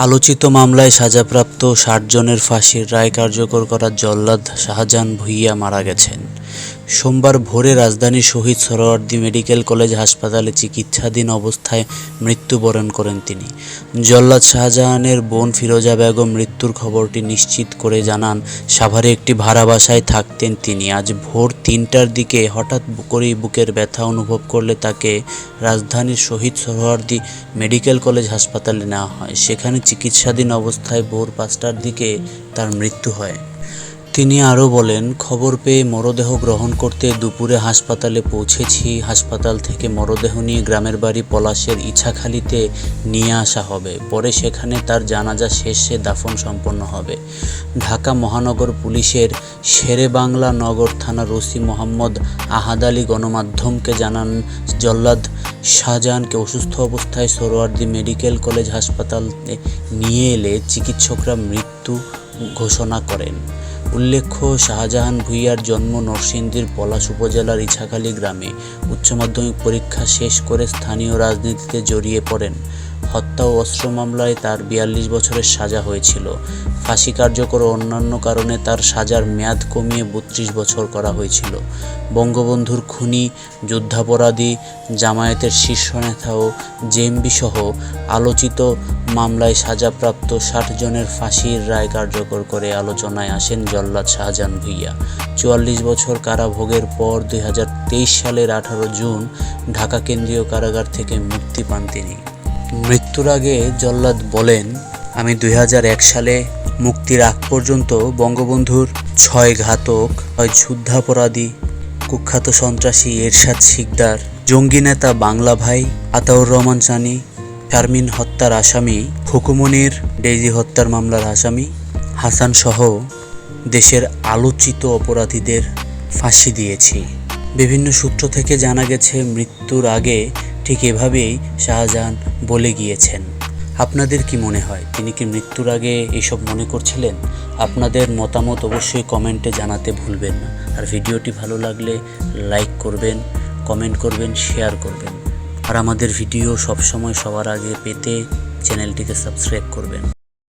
আলোচিত মামলায় সাজাপ্রাপ্ত ৬০ জনের ফাঁসির রায় কার্যকর করা জল্লাদ শাহজাহান ভূঁইয়া মারা গেছেন। সোমবার ভোরে রাজধানীর শহীদ সোহরাওয়ার্দী মেডিকেল কলেজ হাসপাতালে চিকিৎসাধীন অবস্থায় মৃত্যুবরণ করেন তিনি। জল্লাদ শাহজাহানের বোন ফিরোজা বেগম মৃত্যুর খবরটি নিশ্চিত করে জানান, সাভারে একটি ভাড়া বাসায় থাকতেন তিনি। আজ ভোর ৩টার দিকে হঠাৎ করেই বুকের ব্যথা অনুভব করলে তাকে রাজধানীর শহীদ সোহরাওয়ার্দী মেডিকেল কলেজ হাসপাতালে নেওয়া হয়। সেখানে চিকিৎসাধীন অবস্থায় ভোর ৫টার দিকে তার মৃত্যু হয়। তিনি আরও বলেন, খবর পেয়ে মরদেহ গ্রহণ করতে দুপুরে হাসপাতালে পৌঁছেছি। হাসপাতাল থেকে মরদেহ নিয়ে গ্রামের বাড়ি পলাশের ইছাখালীতে নিয়ে আসা হবে। পরে সেখানে তার জানাজা শেষে দাফন সম্পন্ন হবে। ঢাকা মহানগর পুলিশের শেরেবাংলা নগর থানার ওসি মোহাম্মদ আহাদ আলী গণমাধ্যমকে জানান, জল্লাদ শাহজাহানকে অসুস্থ অবস্থায় সোহরাওয়ার্দী মেডিকেল কলেজ হাসপাতালে নিয়ে এলে চিকিৎসকরা মৃত্যু ঘোষণা করেন। উল্লেখ্য, শাহজাহান ভূঁইয়ার জন্ম নরসিংদীর পলাশ উপজেলার ইছাখালী গ্রামে। উচ্চ মাধ্যমিক পরীক্ষা শেষ করে স্থানীয় রাজনীতিতে জড়িয়ে পড়েন। হত্যা ও অস্ত্র মামলায় তার ৪২ বছরের সাজা হয়েছিল। ফাঁসি কার্যকর ও অন্যান্য কারণে তার সাজার মেয়াদ কমিয়ে ৩২ বছর করা হয়েছিল। বঙ্গবন্ধুর খুনি, যুদ্ধাপরাধী, জামায়াতের শীর্ষ নেতা ও জেএমবি সহ আলোচিত মামলায় সাজাপ্রাপ্ত ৬০ জনের ফাঁসির রায় কার্যকর করে আলোচনায় আসেন জল্লাদ শাহজাহান ভূঁইয়া। ৪৪ বছর কারাভোগের পর ২০২৩ সালের ১৮ জুন ঢাকা কেন্দ্রীয় কারাগার থেকে মুক্তি পান তিনি। মৃত্যুর আগে জল্লাদ বলেন, আমি ২০০১ সালে মুক্তির আগ পর্যন্ত বঙ্গবন্ধুর ৬ ঘাতক, ৬ যুদ্ধাপরাধী, কুখ্যাত সন্ত্রাসী এরশাদ শিকদার, জঙ্গি নেতা বাংলা ভাই, আতাউর রহমান সানি, শারমিন হত্যার আসামি, খুকুমনির, ডেইজি হত্যার মামলার আসামি হাসান সহ দেশের আলোচিত অপরাধীদের ফাঁসি দিয়েছি। বিভিন্ন সূত্র থেকে জানা গেছে, মৃত্যুর আগে ঠিক এভাবেই শাহজাহান বলে গিয়েছেন। আপনাদের কি মনে হয়, তিনি কি মৃত্যুর আগে এসব মনে করছিলেন? আপনাদের মতামত অবশ্যই কমেন্টে জানাতে ভুলবেন না। আর ভিডিওটি ভালো লাগলে লাইক করবেন, কমেন্ট করবেন, শেয়ার করবেন। আর আমাদের ভিডিও সবসময় সবার আগে পেতে চ্যানেলটিকে সাবস্ক্রাইব করবেন।